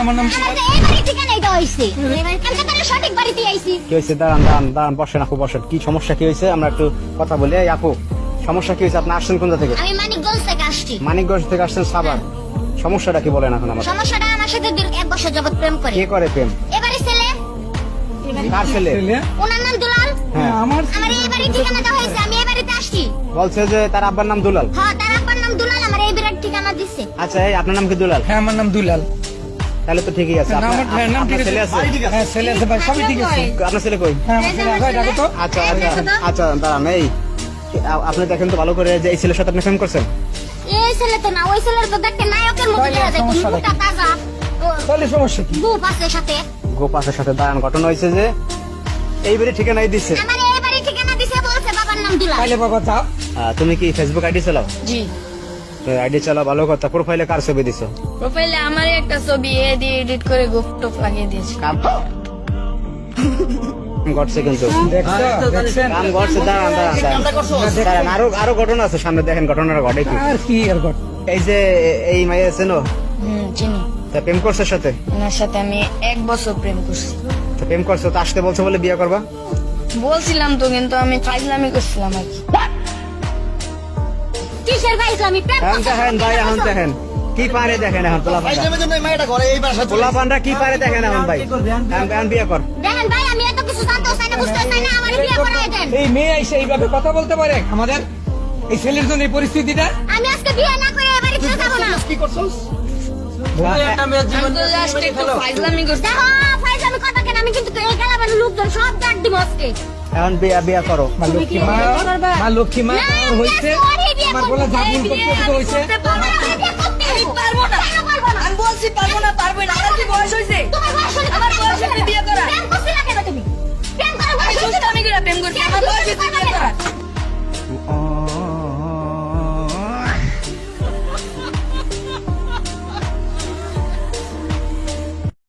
আমার নাম এই বাড়ি ঠিকানাই দেওয়া হইছে আমি তো তাহলে সঠিক বাড়িতে আইছি কি হয়েছে? দাঁড়ান বসেন আপু, বসেন। কি সমস্যা কি হয়েছে আমরা একটু কথা বলি। এই আপু, সমস্যা কি হয়েছে? আপনি আসছেন কোথা থেকে? আমি মানিকগঞ্জ থেকে আসছি মানিকগঞ্জ থেকে আসছেন সাভার। সমস্যাটা কি বলেন এখন আমার? সমস্যাটা আমার সাথে দীর্ঘ 1 বছর যাবত প্রেম করে কে করে প্রেম? এবারে ছেলে কার ছেলে? ওনার নাম দুলাল হ্যাঁ, আমার আমার এই বাড়ি ঠিকানা দেওয়া হয়েছে আমি এই বাড়িতে আসছি বলছে যে তার আব্বার নাম দুলাল। হ্যাঁ তার আব্বার নাম দুলাল আমার এই বাড়ির ঠিকানা দিছে আচ্ছা, এই আপনার নাম কি দুলাল? হ্যাঁ আমার নাম দুলাল। তাহলে তো ঠিকই আছে। না, আপনার আমার নাম ঠিক আপনার আছে। ছেলে আছে? হ্যাঁ ছেলে আছে ভাই, সবই ঠিক আছে। আপনার ছেলে কই? হ্যাঁ আমার ছেলে আছে, ডাকো তো। আচ্ছা আচ্ছা দাঁড়ান। এই আপনি দেখেন তো ভালো করে যে এই ছেলের সাথে আপনি প্রেম করছেন। এই ছেলে তো না ওই ছেলের তো দেখতে নায়কের মতো তাইলে দেখা যায় সমস্যা মোটা তাজা তাহলে সমস্যা কি? বুপ আছে সাথে গোপাসের সাথে দাঁড়ান। ঘটনা হয়েছে যে এই বাড়ি ঠিকানাই দিচ্ছে। আমার এই বাড়ি ঠিকানা দিছে বলছে বাবার নাম দুলাল তাইলে বাবা যাও। তুমি কি ফেসবুক আইডি চালাও? জি আইডি চালাও, ভালো কথা। প্রোফাইলে কার ছবি দিছো? প্রোফাইলে আমার একটা ছবি এডিট করে গুপটপ লাগিয়ে দিয়েছে। কাম ঘটছে কিন্তু, দেখছেন? কাম ঘটছে। দাঁড়ান, আরো ঘটনা আছে সামনে, দেখেন ঘটনাটা ঘটে কি। আর কি আর ঘট এই যে এই মাইয়া আছে নো, চিনি। তা প্রেম করছে ওর সাথে? ওনার সাথে আমি 1 বছর প্রেম করছি। তো প্রেম করছে তো আসতে বলছে বলে বিয়ে করবা? বলছিলাম তো, কিন্তু আমি ফাইজলামি করছিলাম আর কি। কিসের ভাই আমি প্রেম এখন দেখেন ভাই, এখন দেখেন কি পারে, দেখেন এখন পোলাপানরা কি পারে দেখেন এখন ভাই। এখন বিয়ে কর। দেখেন ভাই আমি এত কিছু জানতে চাই না বুঝতে চাই না আমার বিয়ে করায় দেন এই মেয়ে এসে এইভাবে কথা বলতে পারে আমাদের এই ছেলের জন্য এই পরিস্থিতিটা? আমি আজকে বিয়ে না করে এবারে চলে যাবো না আমি তো জাস্ট একটু ফাইজলামি করছি। দেখো ফাইজ আমি কথা কেন আমি কিন্তু এই গেলাম লোকজন সব ডাক দিব আজকে এখন বিয়ে করো। মা লক্ষ্মী মা, মা লক্ষ্মী মা হয়েছে আমার বলে জামিন করতে হয়েছে। পারবো না। আমি বলছি পারবো না, পারবো না। আমার কি বয়স হয়েছে? তোমার